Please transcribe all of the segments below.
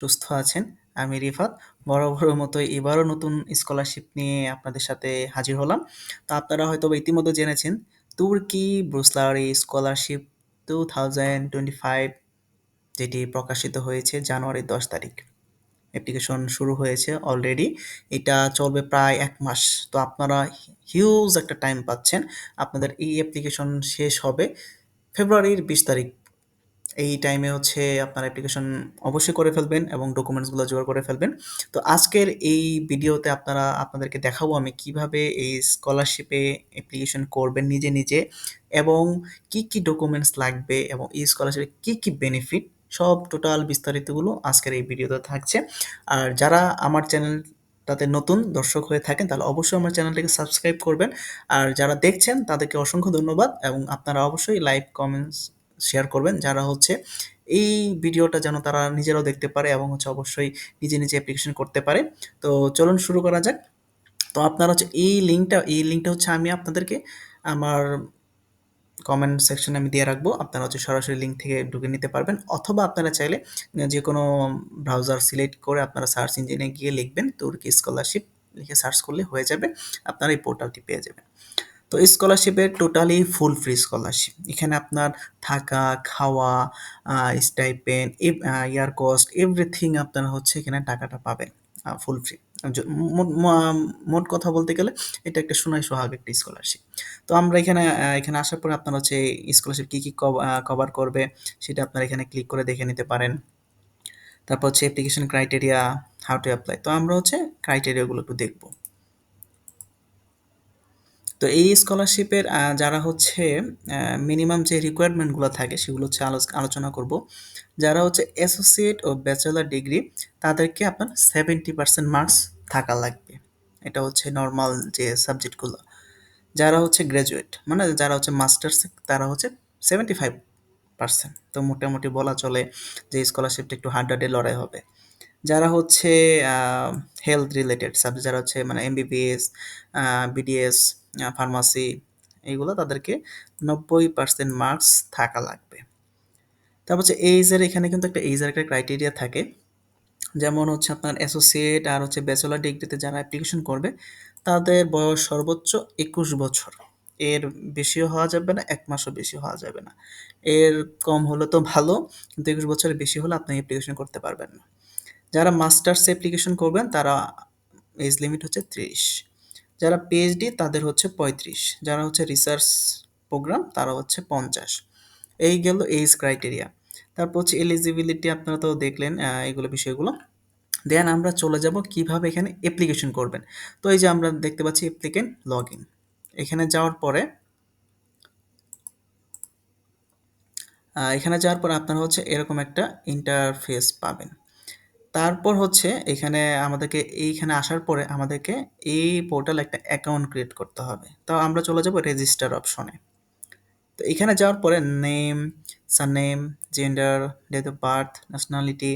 সুস্থ আছেন। আমি রিফাত। বরাবরের মতো এবারও নতুন স্কলারশিপ নিয়ে আপনাদের সাথে হাজির হলাম। তো আপনারা হয়তোবা ইতিমধ্যে জেনেছেন, তুর্কি বুর্সারি স্কলারশিপ 2025 যেটি প্রকাশিত হয়েছে জানুয়ারির ১০ তারিখ। অ্যাপ্লিকেশন শুরু হয়েছে অলরেডি। এটা চলবে প্রায় ১ মাস। তো আপনারা হিউজ একটা টাইম পাচ্ছেন। আপনাদের এই অ্যাপ্লিকেশন শেষ হবে ফেব্রুয়ারির ২০ তারিখ। এই টাইমে হচ্ছে আপনার অ্যাপ্লিকেশন অবশ্যই করে ফেলবেন এবং ডকুমেন্টসগুলো জোগাড় করে ফেলবেন। তো আজকের এই ভিডিওতে আপনাদেরকে দেখাবো আমি কিভাবে এই স্কলারশিপে অ্যাপ্লিকেশন করবেন নিজে, নিজে এবং কি ডকুমেন্টস লাগবে এবং এই স্কলারশিপে কি বেনিফিট সব টোটাল বিস্তারিতগুলো আজকের এই ভিডিওতে থাকছে। আর যারা আমার চ্যানেলটাতে নতুন দর্শক হয়ে থাকেন তাহলে অবশ্যই আমার চ্যানেলটাকে সাবস্ক্রাইব করবেন। আর যারা দেখছেন তাদেরকে অসংখ্য ধন্যবাদ এবং আপনারা অবশ্যই লাইক, কমেন্টস শেয়ার করবেন যারা হচ্ছে এই ভিডিওটা যেন তারা নিজেরাও দেখতে পারে এবং হচ্ছে অবশ্যই নিজে নিজে অ্যাপ্লিকেশন করতে পারে। তো চলুন শুরু করা যাক। তো আপনারা হচ্ছে এই লিঙ্কটা হচ্ছে আমি আপনাদেরকে আমার কমেন্ট সেকশনে আমি দিয়ে রাখবো। আপনারা হচ্ছে সরাসরি লিঙ্ক থেকে ঢুকে নিতে পারবেন অথবা আপনারা চাইলে যেকোনো ব্রাউজার সিলেক্ট করে আপনারা সার্চ ইঞ্জিনে গিয়ে লিখবেন তুর্কি স্কলারশিপ লিখে সার্চ করলে হয়ে যাবে। আপনারা এই পোর্টালটি পেয়ে যাবেন। তো স্কলারশিপের টোটালি ফুল ফ্রি স্কলারশিপ। এখানে আপনার থাকা, খাওয়া, স্টাইপেন্ড, ইয়ার কস্ট এভরিথিং আপনারা হচ্ছে এখানে টাকাটা পাবেন ফুল ফ্রি। য মোট মা মোট কথা বলতে গেলে এটা একটা সোনায় সোহাগ একটা স্কলারশিপ। তো আমরা এখানে আসার পরে আপনারা হচ্ছে স্কলারশিপ কি কভার করবে সেটা আপনারা এখানে ক্লিক করে দেখে নিতে পারেন। তারপর হচ্ছে application criteria, how to apply. তো আমরা হচ্ছে ক্রাইটেরিয়াগুলো একটু দেখব। তো এই স্কলারশিপের যারা হচ্ছে মিনিমাম যে রিকোয়ারমেন্টগুলো থাকে সেগুলো হচ্ছে আলোচনা করব। যারা হচ্ছে অ্যাসোসিয়েট ও ব্যাচেলর ডিগ্রি তাদেরকে আপনার 70% মার্কস থাকা লাগবে। এটা হচ্ছে নরমাল যে সাবজেক্টগুলো। যারা হচ্ছে গ্র্যাজুয়েট মানে যারা হচ্ছে মাস্টার্স তারা হচ্ছে 75%। তো মোটামুটি বলা চলে যে স্কলারশিপটা একটু হাড্ডাহাড্ডি লড়াই হবে। যারা হচ্ছে হেলথ রিলেটেড সাবজেক্ট যারা হচ্ছে মানে এমবিবিএস, বিডিএস, ফার্মাসি এইগুলো তাদেরকে 90% মার্কস থাকা লাগবে। তারপর হচ্ছে এইজের এখানে কিন্তু একটা এইজের একটা ক্রাইটেরিয়া থাকে। যেমন হচ্ছে আপনার অ্যাসোসিয়েট আর হচ্ছে ব্যাচেলর ডিগ্রিতে যারা অ্যাপ্লিকেশন করবে তাদের বয়স সর্বোচ্চ ২১ বছর। এর বেশিও হওয়া যাবে না, ১ মাসও বেশি হওয়া যাবে না। এর কম হলে তো ভালো, কিন্তু ২১ বছরের বেশি হলে আপনি অ্যাপ্লিকেশন করতে পারবেন না। যারা মাস্টার্স অ্যাপ্লিকেশন করবেন তারা এজ লিমিট হচ্ছে ৩০। যারা পিএইচডি তাদের হচ্ছে ৩৫। যারা হচ্ছে রিসার্চ প্রোগ্রাম তারা হচ্ছে ৫০। এই গেল এইজ ক্রাইটেরিয়া। তারপর হচ্ছে এলিজিবিলিটি আপনারা তো দেখলেন এগুলো বিষয়গুলো। দেন আমরা চলে যাব কিভাবে এখানে অ্যাপ্লিকেশন করবেন। তো এই যে আমরা দেখতে পাচ্ছি অ্যাপ্লিকেন্ট লগইন। এখানে যাওয়ার পরে এখানে যাওয়ার পর আপনারা হচ্ছে এরকম একটা ইন্টারফেস পাবেন। তারপর হচ্ছে এইখানে আসার পরে আমাদেরকে এই পোর্টালে একটা অ্যাকাউন্ট ক্রিয়েট করতে হবে। তো আমরা চলে যাব রেজিস্টার অপশনে। তো এখানে যাওয়ার পরে name, surname, gender, date of birth, nationality,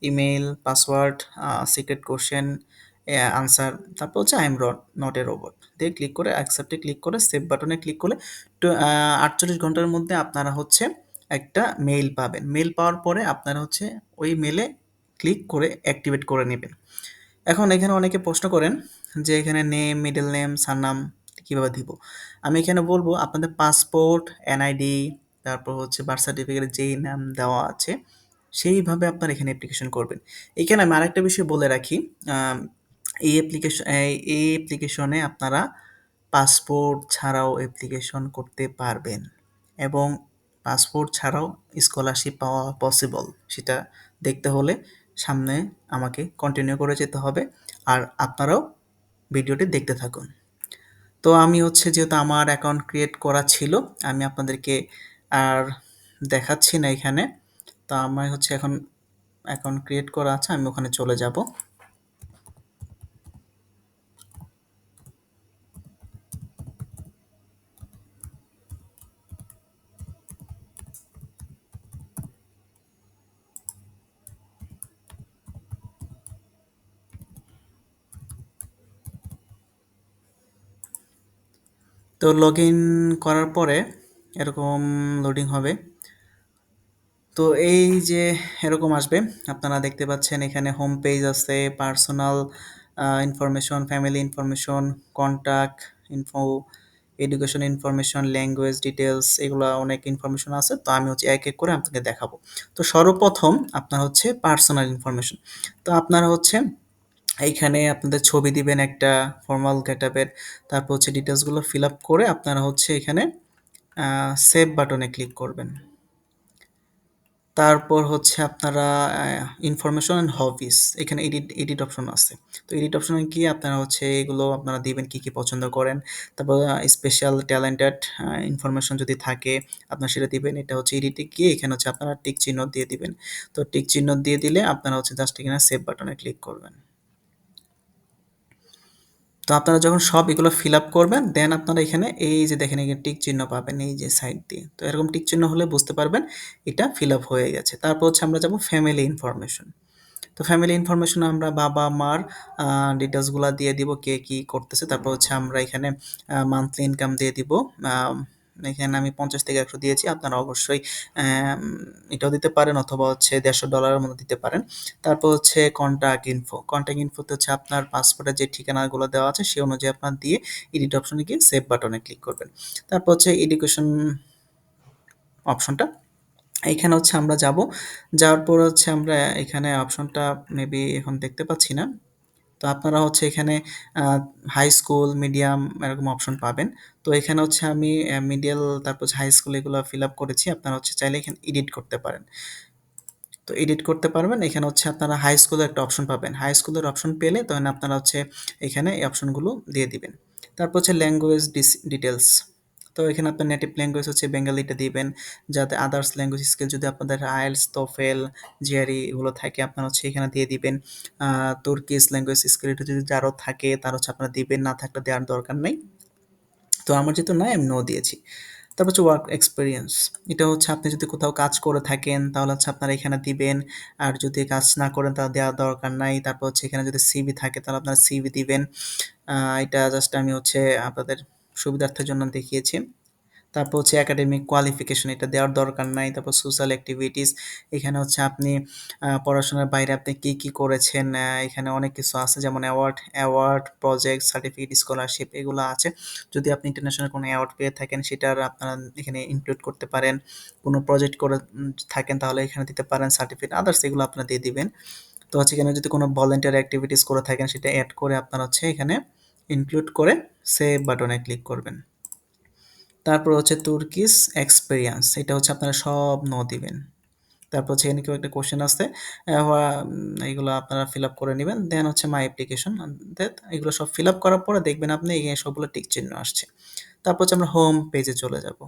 email, password, secret question, answer, তারপর হচ্ছে I am not a robot দিয়ে ক্লিক করে অ্যাকসেপ্টে ক্লিক করে সেভ বাটনে ক্লিক করলে ৪৮ ঘন্টার মধ্যে আপনারা হচ্ছে একটা মেইল পাবেন। মেইল পাওয়ার পরে আপনারা হচ্ছে ওই মেলে ক্লিক করে অ্যাক্টিভেট করে নেবেন। এখন এখানে অনেকে প্রশ্ন করেন যে এখানে নেম, মিডল নেম, সারনাম কিভাবে দিব? আমি এখানে বলবো আপনাদের পাসপোর্ট, এনআইডি, তারপর হচ্ছে বার্থ সার্টিফিকেটে যেই নাম দেওয়া আছে সেইভাবে আপনারা এখানে অ্যাপ্লিকেশন করবেন। এখানে আমি আরেকটা বিষয় বলে রাখি, আম এই অ্যাপ্লিকেশনে আপনারা পাসপোর্ট ছাড়াও অ্যাপ্লিকেশন করতে পারবেন এবং পাসপোর্ট ছাড়াও স্কলারশিপ পাওয়া পসিবল সেটা দেখতে হলে সামনে আমাকে কন্টিনিউ করে যেতে হবে। আর আপনারাও ভিডিওটি দেখতে থাকুন। তো আমি হচ্ছে যেহেতু আমার অ্যাকাউন্ট ক্রিয়েট করা ছিল, আমি আপনাদেরকে আর দেখাচ্ছি না এখানে। তো আমার হচ্ছে এখন অ্যাকাউন্ট ক্রিয়েট করা আছে, আমি ওখানে চলে যাব। তো লগইন করার পরে এরকম লোডিং হবে। তো এই যে এরকম আসবে, আপনারা দেখতে পাচ্ছেন এখানে হোম পেজ আছে, personal information, family information, contact info, education information, language details, এগুলো অনেক ইনফরমেশন আছে। তো আমি হচ্ছে এক এক করে আপনাকে দেখাবো। তো সর্বপ্রথম আপনার হচ্ছে পার্সোনাল ইনফরমেশন। তো আপনারা হচ্ছে এইখানে আপনাদের ছবি দিবেন একটা ফর্মাল গেটআপের, তারপর হচ্ছে ডিটেলসগুলো ফিল আপ করে আপনারা হচ্ছে এখানে সেভ বাটনে ক্লিক করবেন। তারপর হচ্ছে আপনারা ইনফরমেশন অ্যান্ড হবিস, এখানে এডিট এডিট অপশন আছে। তো এডিট অপশনে গিয়ে আপনারা হচ্ছে এগুলো আপনারা দিবেন কি, কি পছন্দ করেন। তারপর স্পেশাল ট্যালেন্টেড ইনফরমেশন যদি থাকে আপনারা সেটা দিবেন। এটা হচ্ছে এডিটে গিয়ে এখানে হচ্ছে আপনারা টিক চিহ্ন দিয়ে দিবেন। তো টিক চিহ্ন দিয়ে দিলে আপনারা হচ্ছে জাস্ট এখানে সেভ বাটনে ক্লিক করবেন। তো আপনারা যখন সব এগুলো ফিল আপ করবেন দেন আপনারা এখানে এই যে দেখেন এখানে টিক চিহ্ন পাবেন এই যে সাইড দিয়ে। তো এরকম টিক চিহ্ন হলে বুঝতে পারবেন এটা ফিল আপ হয়ে গেছে। তারপর হচ্ছে আমরা যাব ফ্যামিলি ইনফরমেশন। তো ফ্যামিলি ইনফরমেশন আমরা বাবা-মার ডিটেইলসগুলা দিয়ে দিব, কে কি করতেছে। তারপর হচ্ছে আমরা এখানে মান্থলি ইনকাম দিয়ে দিব। আম এখানে আমি ৫০ থেকে ১০০ দিয়েছি। আপনারা অবশ্যই অ্যাম এটাও দিতে পারেন অথবা হচ্ছে $১৫০ মতো দিতে পারেন। তারপর হচ্ছে কন্টাক্ট ইনফো। কন্টাক্ট ইনফোতে হচ্ছে আপনার পাসপোর্টের যে ঠিকানাগুলো দেওয়া আছে সেই অনুযায়ী আপনার দিয়ে এডিট অপশনে গিয়ে সেভ বাটনে ক্লিক করবেন। তারপর হচ্ছে এডুকেশন অপশনটা, এইখানে হচ্ছে আমরা যাব। যাওয়ার পর হচ্ছে আমরা এখানে অপশনটা মেবি এখন দেখতে পাচ্ছি না। তো আপনারা হচ্ছে এখানে আ হাই স্কুল, মিডিয়াম এরকম অপশন পাবেন। তো এখানে হচ্ছে আমি মিডল তারপর হচ্ছে হাই স্কুল এগুলো ফিল আপ করেছি। আপনারা হচ্ছে চাইলে এখানে এডিট করতে পারেন। তো এডিট করতে পারবেন। এখানে হচ্ছে আপনারা হাই স্কুলের একটা অপশন পাবেন। হাই স্কুলের অপশন পেলে তখন আপনারা হচ্ছে এখানে এই অপশনগুলো দিয়ে দিবেন। তারপর হচ্ছে ল্যাঙ্গুয়েজ ডিটেইলস। তো এখানে আপনার নেটিভ ল্যাঙ্গুয়েজ হচ্ছে বেঙ্গলিটা দিবেন। যাতে আদার্স ল্যাঙ্গুয়েজ স্কিল যদি আপনাদের আইএলটিএস, টোফেল, জিআরই এগুলো থাকে আপনারা হচ্ছে এখানে দিয়ে দিবেন। তুর্কিশ ল্যাঙ্গুয়েজ স্কিল এটা যদি কারো থাকে তার হচ্ছে আপনারা দিবেন, না থাকলে দেওয়ার দরকার নেই। তো আমার যেহেতু নাই আমি নো দিয়েছি। তারপর হচ্ছে ওয়ার্ক এক্সপেরিয়েন্স। এটা হচ্ছে আপনি যদি কোথাও কাজ করে থাকেন তাহলে হচ্ছে আপনারা এখানে দিবেন। আর যদি কাজ না করেন তাহলে দেওয়ার দরকার নাই। তারপর হচ্ছে এখানে যদি সিভি থাকে তাহলে আপনারা সিভি দিবেন। এটা জাস্ট আমি হচ্ছে আপনাদের সুবিধার্থের জন্য দেখিয়েছি। তারপর হচ্ছে একাডেমিক কোয়ালিফিকেশন এটা দেওয়ার দরকার নাই। তারপর সোশ্যাল অ্যাক্টিভিটিস, এখানে হচ্ছে আপনি পড়াশোনার বাইরে আপনি কি, কি করেছেন এখানে অনেক কিছু আছে যেমন অ্যাওয়ার্ড, প্রজেক্ট, সার্টিফিকেট, স্কলারশিপ এগুলা আছে। যদি আপনি ইন্টারন্যাশনাল কোনো অ্যাওয়ার্ড পেয়ে থাকেন সেটার আপনারা এখানে ইনক্লুড করতে পারেন। কোনো প্রজেক্ট করে থাকেন তাহলে এখানে দিতে পারেন সার্টিফিকেট, আদার্স এগুলো আপনারা দিয়ে দিবেন। তো হচ্ছে এখানে যদি কোনো ভলান্টিয়ার অ্যাক্টিভিটিস করে থাকেন সেটা এড করে আপনারা হচ্ছে এখানে ইনক্লুড করে সেভ বাটনে ক্লিক করবেন। তারপর হচ্ছে তুর্কিশ এক্সপেরিয়েন্স, এটা হচ্ছে আপনারা সব দিবেন। তারপর হচ্ছে এখানে কেউ একটা কোশ্চেন আছে, এগুলো আপনারা ফিল আপ করে নেবেন। দেন হচ্ছে মাই অ্যাপ্লিকেশন, এগুলো সব ফিল আপ করার পরে দেখবেন আপনি এখানে সবগুলো টিক চিহ্ন আসছে। তারপর হচ্ছে আমরা হোম পেজে চলে যাব।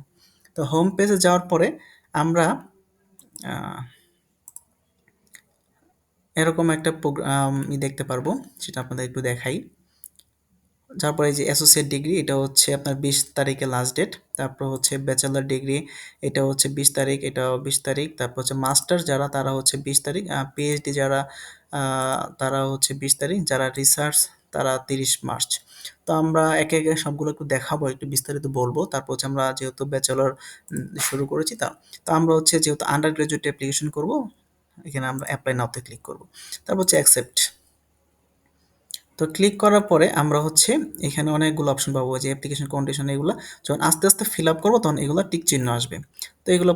তো হোম পেজে যাওয়ার পরে আমরা আহ, এরকম একটা প্রোগ্রাম দেখতে পারবো, সেটা আপনাদের একটু দেখাই। তারপরে এই যে অ্যাসোসিয়েট ডিগ্রি এটা হচ্ছে আপনার 20 তারিখে লাস্ট ডেট। তারপর হচ্ছে ব্যাচেলর ডিগ্রি এটা হচ্ছে 20 তারিখ, এটাও 20 তারিখ। তারপর হচ্ছে মাস্টার্স যারা তারা হচ্ছে 20 তারিখ, পিএইচডি যারা তারা হচ্ছে 20 তারিখ, যারা রিসার্চ তারা 30 মার্চ। তো আমরা একে একে সবগুলো একটু দেখাবো, একটু বিস্তারিত বলবো। তারপর হচ্ছে আমরা যেহেতু ব্যাচেলর শুরু করেছি তো আমরা হচ্ছে যেহেতু আন্ডার গ্রাজুয়েট অ্যাপ্লিকেশন করব, এখানে আমরা অ্যাপ্লাই নাওতে ক্লিক করব। তারপর হচ্ছে অ্যাকসেপ্ট। তো ক্লিক করার পরে আমরা হচ্ছে এখানে অনেকগুলো অপশন পাবো যে অ্যাপ্লিকেশন কন্ডিশন, এগুলো যখন আস্তে আস্তে ফিল আপ করবো তখন এগুলো টিক চিহ্ন আসবে। তো এগুলো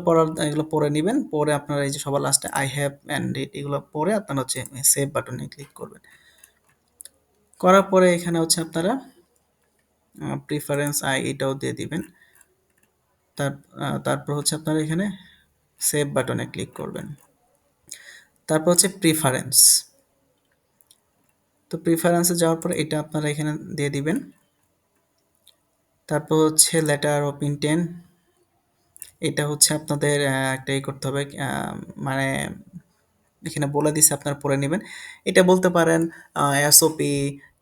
পরে নেবেন, পরে আপনারা এই যে সবার লাস্টে আই হ্যাভ অ্যান্ড ইট এগুলো পরে আপনারা হচ্ছে সেভ বাটনে ক্লিক করবেন। করার পরে এখানে হচ্ছে আপনারা প্রিফারেন্স এটাও দিয়ে দিবেন। তারপর হচ্ছে আপনারা এখানে সেভ বাটনে ক্লিক করবেন। তারপর হচ্ছে প্রিফারেন্স। তো প্রিফারেন্সে যাওয়ার পরে এটা আপনারা এখানে দিয়ে দিবেন। তারপর হচ্ছে লেটার অফ ইনটেন্ট, এটা হচ্ছে আপনাদের একটা করতে হবে, মানে এখানে বলে দিছে আপনারা পড়ে নেবেন। এটা বলতে পারেন এসওপি,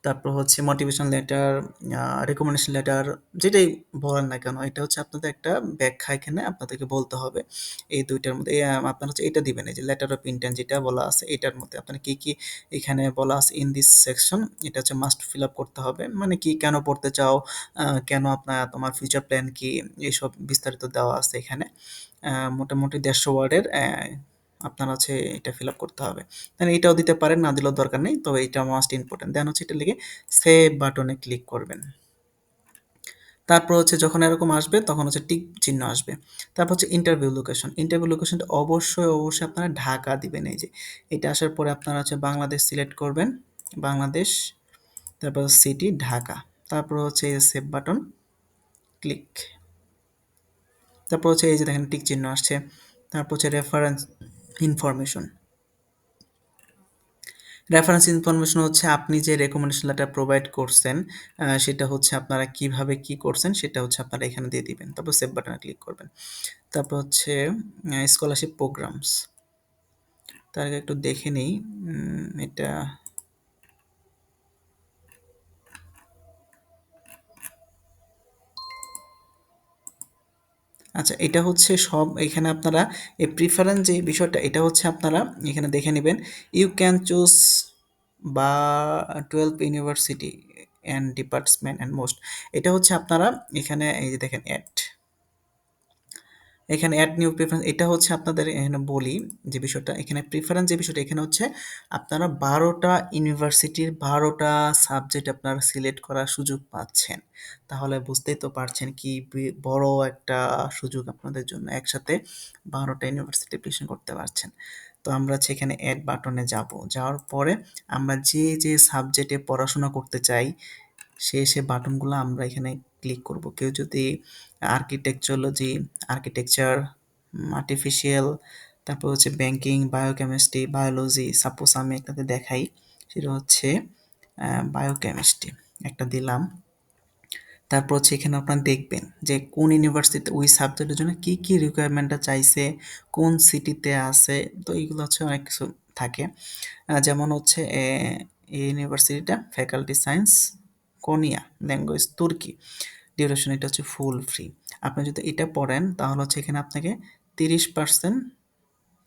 তারপর হচ্ছে মোটিভেশন লেটার, রেকমেন্ডেশন লেটার, যেটাই বলেন না কেন, এটা হচ্ছে আপনাদের একটা ব্যাখ্যা এখানে আপনাদেরকে বলতে হবে। এই ২ টার মধ্যে আপনারা হচ্ছে এটা দিবেন, এই যে লেটার অফ ইনটেন্ট যেটা বলা আছে এটার মধ্যে আপনারা কি এখানে বলা আছে ইন দিস সেকশন, এটা হচ্ছে মাস্ট ফিল আপ করতে হবে। মানে কি, কেন পড়তে চাও, কেন তোমার ফিউচার প্ল্যান কি, এইসব বিস্তারিত দেওয়া আছে এখানে। মোটামুটি ১৫০ ওয়ার্ডের আপনার হচ্ছে এটা ফিল আপ করতে হবে। দেন এটাও দিতে পারেন, না দিলেও দরকার নেই, তবে এটা মাস্ট ইম্পর্টেন্ট। দেন হচ্ছে এটা লিখে সেভ বাটনে ক্লিক করবেন। তারপর হচ্ছে যখন এরকম আসবে তখন হচ্ছে টিক চিহ্ন আসবে। তারপর হচ্ছে ইন্টারভিউ লোকেশন। ইন্টারভিউ লোকেশনটা অবশ্যই আপনারা ঢাকা দিবেন। এই যে এটা আসার পরে আপনারা হচ্ছে বাংলাদেশ সিলেক্ট করবেন, বাংলাদেশ, তারপর সিটি ঢাকা, তারপর হচ্ছে এই সেভ বাটন ক্লিক। তারপর হচ্ছে এই যে দেখেন টিক চিহ্ন আসছে। তারপর হচ্ছে রেফারেন্স ইনফরমেশন। রেফারেন্স ইনফরমেশন হচ্ছে আপনি যে রেকমেন্ডেশন লেটার প্রোভাইড করছেন, সেটা হচ্ছে আপনারা কিভাবে কি করছেন সেটা হচ্ছে আপনারা এখানে দিয়ে দিবেন। তারপর সেভ বাটনে ক্লিক করবেন। তারপর হচ্ছে স্কলারশিপ প্রোগ্রামস। তার আগে একটু দেখে নেই এটা। আচ্ছা, এটা হচ্ছে সব এখানে আপনারা এই প্রিফারেন্স যে বিষয়টা, এটা হচ্ছে আপনারা এখানে দেখে নেবেন। ইউ ক্যান চুজ বা 12 university and department and most. এটা হচ্ছে আপনারা এখানে এই যে দেখেন অ্যাড, এখানে অ্যাড নিউ প্রেফারেন্স, এটা হচ্ছে আপনাদের এখানে বলি যে বিষয়টা, এখানে প্রিফারেন্স যে বিষয়টা এখানে হচ্ছে আপনারা ১২টা ইউনিভার্সিটির ১২টা সাবজেক্ট আপনারা সিলেক্ট করার সুযোগ পাচ্ছেন। তাহলে বুঝতেই তো পারছেন কি বড় একটা সুযোগ আপনাদের জন্য, একসাথে ১২টা ইউনিভার্সিটি অ্যাপ্লিকেশন করতে পারছেন। তো আমরা হচ্ছে এখানে অ্যাড বাটনে যাব, যাওয়ার পরে আমরা যে সাবজেক্টে পড়াশোনা করতে চাই সে বাটনগুলো আমরা এখানে ক্লিক করব। কেউ যদি আর্কিটেকচারোলজি, আর্কিটেকচার, আর্টিফিশিয়াল, তারপর হচ্ছে ব্যাংকিং, বায়োকেমিস্ট্রি, বায়োলজি, সাপোজ আমি একটাতে দেখাই, সেটা হচ্ছে বায়োকেমিস্ট্রি একটা দিলাম। তারপর হচ্ছে এখানে আপনারা দেখবেন যে কোন ইউনিভার্সিটিতে ওই সাবজেক্টের জন্য কি রিকোয়ারমেন্টটা চাইছে, কোন সিটিতে আছে। তো এইগুলো হচ্ছে অনেক কিছু থাকে। যেমন হচ্ছে এই ইউনিভার্সিটিটা ফ্যাকাল্টি সায়েন্স, কোনিয়া, ল্যাঙ্গুয়েজ তুর্কি, ডিউরেশন এটা হচ্ছে ফুল ফ্রি। আপনি যদি এটা পড়েন তাহলে হচ্ছে এখানে আপনাকে 30%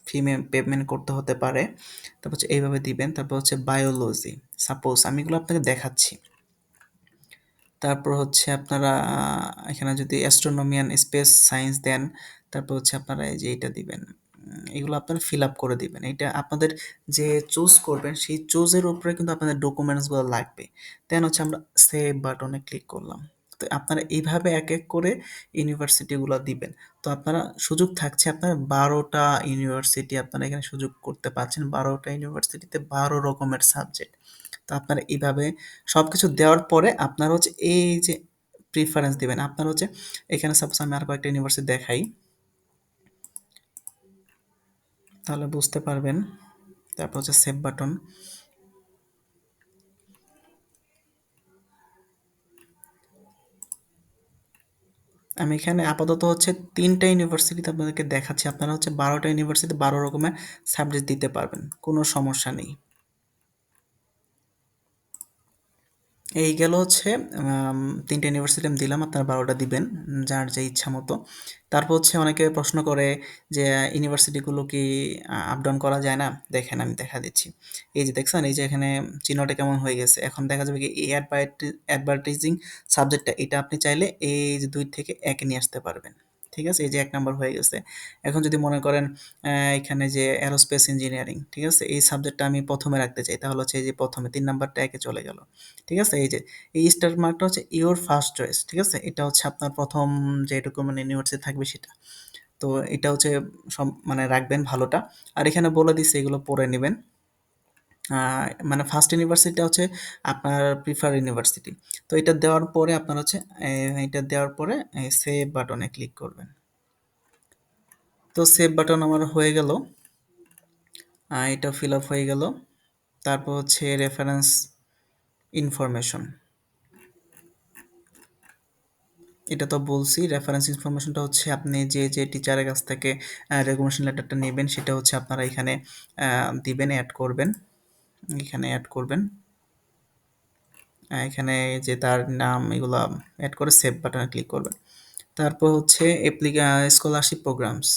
ফি পেমেন্ট করতে হতে পারে। তারপর হচ্ছে এইভাবে দিবেন। তারপর হচ্ছে বায়োলজি, সাপোজ আমি এগুলো আপনাকে দেখাচ্ছি। তারপর হচ্ছে আপনারা এখানে যদি অ্যাস্ট্রোনমি অ্যান্ড স্পেস সায়েন্স দেন, তারপর হচ্ছে আপনারা এই যে এটা দিবেন। এগুলো আপনারা ফিল আপ করে দিবেন। এটা আপনাদের যে চুজ করবেন সেই চুজের উপরে কিন্তু আপনাদের ডকুমেন্টসগুলো লাগবে। দেন হচ্ছে আমরা সেভ বাটনে ক্লিক করলাম। তো আপনারা এইভাবে এক করে ইউনিভার্সিটিগুলো দিবেন। তো আপনারা সুযোগ থাকছে, আপনার ১২টা ইউনিভার্সিটি আপনারা এখানে সুযোগ করতে পারছেন। ১২টা ইউনিভার্সিটিতে ১২ রকমের সাবজেক্ট। তো আপনারা এইভাবে সবকিছু দেওয়ার পরে আপনারা হচ্ছে এই যে প্রিফারেন্স দিবেন। আপনারা হচ্ছে এখানে সাপোজ আমি আর কয়েকটা ইউনিভার্সিটি দেখাই, তাহলে বুঝতে পারবেন। তারপর হচ্ছে সেভ বাটন। আমি এখানে আপাতত হচ্ছে ৩টা ইউনিভার্সিটিতে আপনাদেরকে দেখাচ্ছি। আপনারা হচ্ছে ১২টা ইউনিভার্সিটিতে ১২ রকমের সাবজেক্ট দিতে পারবেন। কোনো সমস্যা নেই। এই গেল হচ্ছে ৩টা ইউনিভার্সিটি আমি দিলাম, আপনারা ১২টা দিবেন যার যে ইচ্ছা মতো। তারপর হচ্ছে অনেকে প্রশ্ন করে যে ইউনিভার্সিটিগুলো কি আপ ডাউন করা যায় না? দেখেন আমি দেখা দিচ্ছি। এই যে দেখছেন, এই যে এখানে চিহ্নটা কেমন হয়ে গেছে। এখন দেখা যাবে কি এই অ্যাডভার্টাইজিং সাবজেক্টটা, এটা আপনি চাইলে এই যে ২ থেকে ১ এ নিয়ে আসতে পারবেন। ঠিক আছে? এই যে ১ নাম্বার হয়ে গেছে। এখন যদি মনে করেন এখানে যে এরোস্পেস ইঞ্জিনিয়ারিং, ঠিক আছে? এই সাবজেক্টটা আমি ১ম এ রাখতে চাই। তাহলে হচ্ছে এই যে ১ম এ ৩ নাম্বারটা ১ এ চলে গেল। ঠিক আছে? এই যে এই স্টার মার্কটা হচ্ছে ইওর ফার্স্ট চয়েস। ঠিক আছে? এটা হচ্ছে আপনার ১ম যেটুকু মানে ইউনিভার্সিটি থাকবে সেটা। তো এটা হচ্ছে মানে রাখবেন ভালোটা। আর এখানে বলে দিছে এগুলো পড়ে নিবেন। মানে ফার্স্ট ইউনিভার্সিটিটা হচ্ছে আপনার প্রিফার ইউনিভার্সিটি। তো এটা দেওয়ার পরে আপনার হচ্ছে এটা দেওয়ার পরে সেভ বাটনে ক্লিক করবেন। তো সেভ বাটন আমার হয়ে গেল। এটা ফিল আপ হয়ে গেল। তারপর হচ্ছে রেফারেন্স ইনফরমেশন। এটা তো বলছি, রেফারেন্স ইনফরমেশনটা হচ্ছে আপনি যে টিচারের কাছ থেকে রেকমেন্ডেশন লেটারটা নেবেন সেটা হচ্ছে আপনারা এখানে দিবেন, অ্যাড করবেন, এখানে অ্যাড করবেন। এখানে যে তার নাম এগুলা এড করে সেভ বাটনে ক্লিক করবেন। তারপর হচ্ছে স্কলারশিপ প্রোগ্রামস।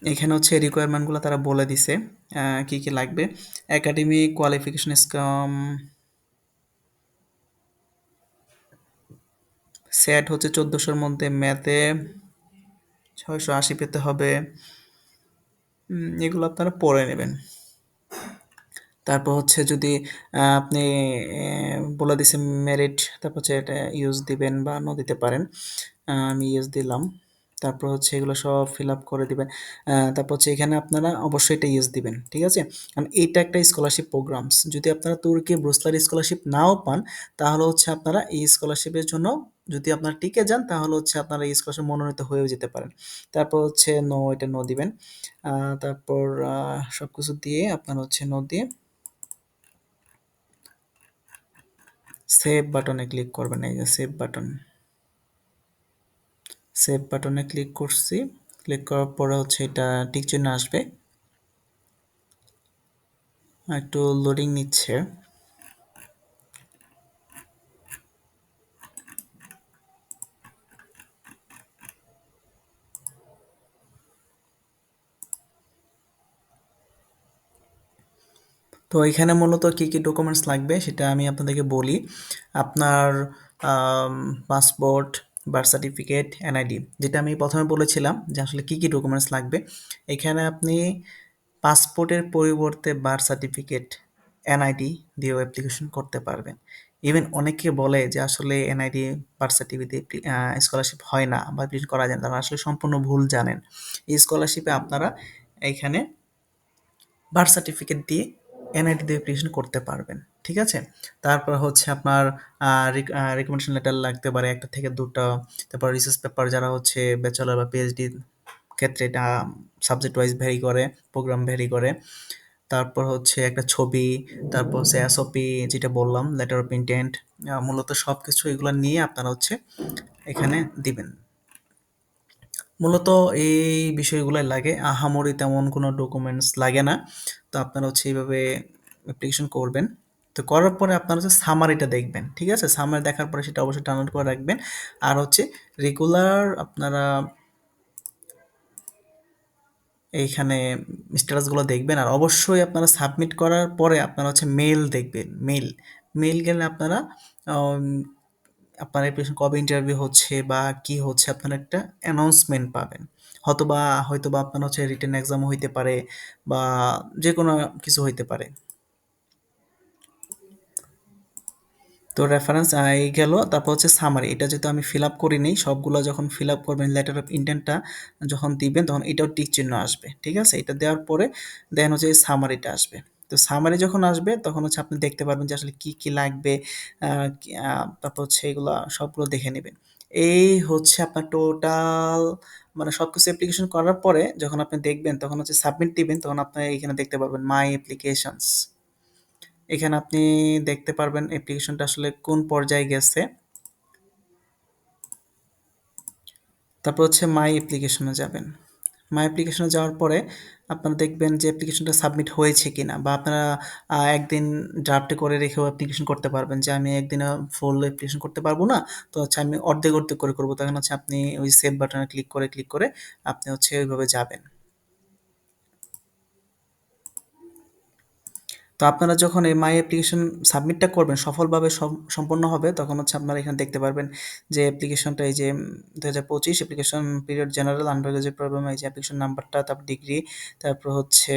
এখানে হচ্ছে রিকোয়ারমেন্টগুলো তারা বলে দিছে কি কি লাগবে। একাডেমিক কোয়ালিফিকেশন স্কাম সেট হচ্ছে 1400-র মধ্যে, ম্যাথে 680 পেতে হবে। এগুলো আপনারা পড়ে নেবেন। তারপর হচ্ছে যদি আপনি বলে দিছে মেরিট, তারপর হচ্ছে এটা ইউজ দিবেন বা নো দিতে পারেন। আমি ইউজ দিলাম। তারপর হচ্ছে এগুলো সব ফিল আপ করে দিবেন। তারপর হচ্ছে এখানে আপনারা অবশ্যই এটা ইউজ দিবেন, ঠিক আছে? কারণ এইটা একটা স্কলারশিপ প্রোগ্রামস। যদি আপনারা তুর্কি ব্রুসলার স্কলারশিপ নাও পান, তাহলে হচ্ছে আপনারা এই স্কলারশিপের জন্য যদি আপনারা টিকে যান, তাহলে হচ্ছে আপনারা এই স্কলারশিপ মনোনীত হয়েও যেতে পারেন। তারপর হচ্ছে নো, এটা নো দিবেন। তারপর সব কিছু দিয়ে আপনারা হচ্ছে নো দিয়ে সেভ বাটনে ক্লিক করবেন। এই যে সেভ বাটন, সেভ বাটনে ক্লিক করছি। ক্লিক করার পরে হচ্ছে এটা টিক চিহ্ন আসবে, একটু লোডিং নিচ্ছে। তো এখানে মূলত কি কি ডকুমেন্টস লাগবে সেটা আমি আপনাদেরকে বলি। আপনার পাসপোর্ট, বার্থ সার্টিফিকেট, এনআইডি, যেটা আমি প্রথমে বলেছিলাম যে আসলে কি কি ডকুমেন্টস লাগবে। এখানে আপনি পাসপোর্টের পরিবর্তে বার্থ সার্টিফিকেট, এনআইডি দিয়েও অ্যাপ্লিকেশন করতে পারবেন। ইভেন অনেকে বলে যে আসলে এনআইডি, বার্থ সার্টিফিকেট স্কলারশিপ হয় না বা অ্যাপ্লিকেশন করা যায় না, তারা আসলে সম্পূর্ণ ভুল জানেন। এই স্কলারশিপে আপনারা এইখানে বার্থ সার্টিফিকেট দিয়ে এনআইডি দিয়ে অ্যাপ্লিকেশন করতে পারবেন, ঠিক আছে? তারপর হচ্ছে আপনার রিকমেন্ডেশন লেটার লাগতে পারে একটা থেকে দুটো। তারপর রিসার্চ পেপার, যারা হচ্ছে ব্যাচেলর বা পিএইচডি ক্ষেত্রে এটা সাবজেক্ট ওয়াইজ ভ্যারি করে, প্রোগ্রাম ভ্যারি করে। তারপর হচ্ছে একটা ছবি, তারপর হচ্ছে এসওপি যেটা বললাম, লেটার অফ ইন্টেন্ট। মূলত সব কিছু এগুলো নিয়ে আপনারা হচ্ছে এখানে দিবেন। মূলত এই বিষয়গুলাই লাগে, আহামরি তেমন কোনো ডকুমেন্টস লাগে না। তো আপনারা হচ্ছে এইভাবে অ্যাপ্লিকেশন করবেন। তো করার পরে আপনারা হচ্ছে সামারিটা দেখবেন, ঠিক আছে? সামারি দেখার পরে সেটা অবশ্যই ডাউনলোড করে রাখবেন। আর হচ্ছে রেগুলার আপনারা এইখানে স্ট্যাটাসগুলো দেখবেন। আর অবশ্যই আপনারা সাবমিট করার পরে আপনারা হচ্ছে মেইল দেখবেন। মেইল, মেইল গেলে আপনারা আম আপনার অ্যাপ্লিকেশন কবে ইন্টারভিউ হচ্ছে বা কি হচ্ছে আপনারা একটা অ্যানাউন্সমেন্ট পাবেন। হয়তোবা আপনার হচ্ছে রিটেন এক্সামও হইতে পারে বা যেকোনো কিছু হইতে পারে। তো রেফারেন্স এই গেল। তারপর হচ্ছে সামারি, এটা যেহেতু আমি ফিল আপ করিনি, সবগুলো যখন ফিল আপ করবেন লেটার অফ ইন্টেন্টটা যখন দিবেন তখন এটাও টিক চিহ্ন আসবে, ঠিক আছে? এটা দেওয়ার পরে দেন হচ্ছে এই সামারিটা আসবে। তো সামারি যখন আসবে তখন হচ্ছে আপনি দেখতে পারবেন যে আসলে কি কি লাগবে। তারপর হচ্ছে এগুলা সবগুলো দেখে নেবেন। এই হচ্ছে আপনার টোটাল, মানে সবকিছু অ্যাপ্লিকেশন করার পরে যখন আপনি দেখবেন তখন হচ্ছে সাবমিট দিবেন, তখন আপনি এখানে দেখতে পারবেন মাই অ্যাপ্লিকেশনস। এখানে আপনি দেখতে পারবেন অ্যাপ্লিকেশনটা আসলে কোন পর্যায়ে গেছে। তারপর হচ্ছে মাই অ্যাপ্লিকেশনে যাবেন। মাই অ্যাপ্লিকেশনে যাওয়ার পরে আপনারা দেখবেন যে অ্যাপ্লিকেশনটা সাবমিট হয়েছে কিনা, বা আপনারা একদিন ড্রাফটে করে রেখেও অ্যাপ্লিকেশন করতে পারবেন যে আমি একদিনে ফুল অ্যাপ্লিকেশন করতে পারবো না, তো হচ্ছে আমি অর্ধেক অর্ধেক করে করবো। তখন হচ্ছে আপনি ওই সেভ বাটনে ক্লিক করে আপনি হচ্ছে ওইভাবে যাবেন। তো আপনারা যখন এই মাই অ্যাপ্লিকেশন সাবমিটটা করবেন, সফলভাবে সম্পন্ন হবে, তখন হচ্ছে আপনারা এখানে দেখতে পারবেন যে অ্যাপ্লিকেশনটা এই যে 2025 application period general under graduate problem, এই যে অ্যাপ্লিকেশন নাম্বারটা, তারপর ডিগ্রি, তারপর হচ্ছে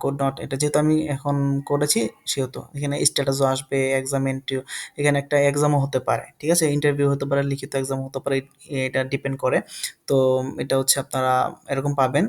কোড নট, এটা যেহেতু আমি এখন করেছি সেহেতু এখানে স্ট্যাটাসও আসবে, এক্সাম এন্ট্রি, এখানে একটা এক্সামও হতে পারে, ঠিক আছে? ইন্টারভিউ হতে পারে, লিখিত এক্সাম হতে পারে, এটা ডিপেন্ড করে। তো এটা হচ্ছে আপনারা এরকম পাবেন।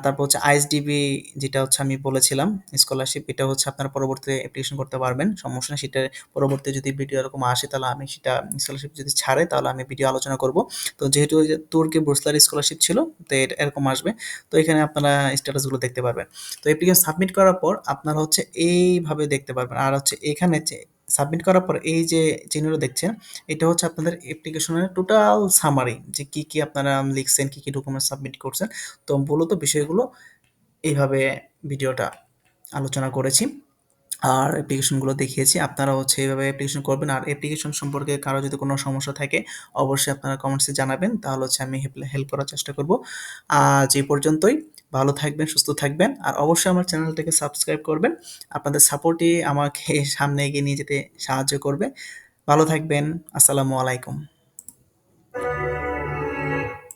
তারপর হচ্ছে আইএসডিবি, যেটা হচ্ছে আমি বলেছিলাম স্কলারশিপ, এটা হচ্ছে আপনারা পরবর্তীতে অ্যাপ্লিকেশন করতে পারবেন, সমস্যা নেই। সেটা পরবর্তী যদি ভিডিও এরকম আসে তাহলে আমি সেটা, স্কলারশিপ যদি ছাড়ে তাহলে আমি ভিডিও আলোচনা করব। তো যেহেতু ওই যে তুর্কি বুর্সলার স্কলারশিপ ছিল, তো এটা এরকম আসবে। তো এখানে আপনারা স্ট্যাটাসগুলো দেখতে পারবেন। তো অ্যাপ্লিকেশন সাবমিট করার পর আপনারা হচ্ছে এইভাবে দেখতে পারবেন। আর হচ্ছে এখানে যে সাবমিট করার পর এই যে চিহ্নটা দেখছেন, এটা হচ্ছে আপনাদের অ্যাপ্লিকেশনের টোটাল সামারি, যে কি কি আপনারা লিখছেন, কি কি ডকুমেন্ট সাবমিট করছেন। তো মূলত বিষয়গুলো এইভাবে ভিডিওটা আলোচনা করেছি। আর অ্যাপ্লিকেশনগুলো দেখিয়েছি। আপনারা হচ্ছে এভাবে অ্যাপ্লিকেশন করবেন। আর অ্যাপ্লিকেশন সম্পর্কে কারো যদি কোনো সমস্যা থাকে অবশ্যই আপনারা কমেন্টসে জানাবেন। তাহলে হচ্ছে আমি হেল্প করার চেষ্টা করব। আজ এই পর্যন্তই। ভালো থাকবেন, সুস্থ থাকবেন। আর অবশ্যই আমার চ্যানেলটাকে সাবস্ক্রাইব করবেন। আপনাদের সাপোর্টই আমাকে সামনে এগিয়ে নিয়ে যেতে সাহায্য করবে। ভালো থাকবেন। আসসালামু আলাইকুম।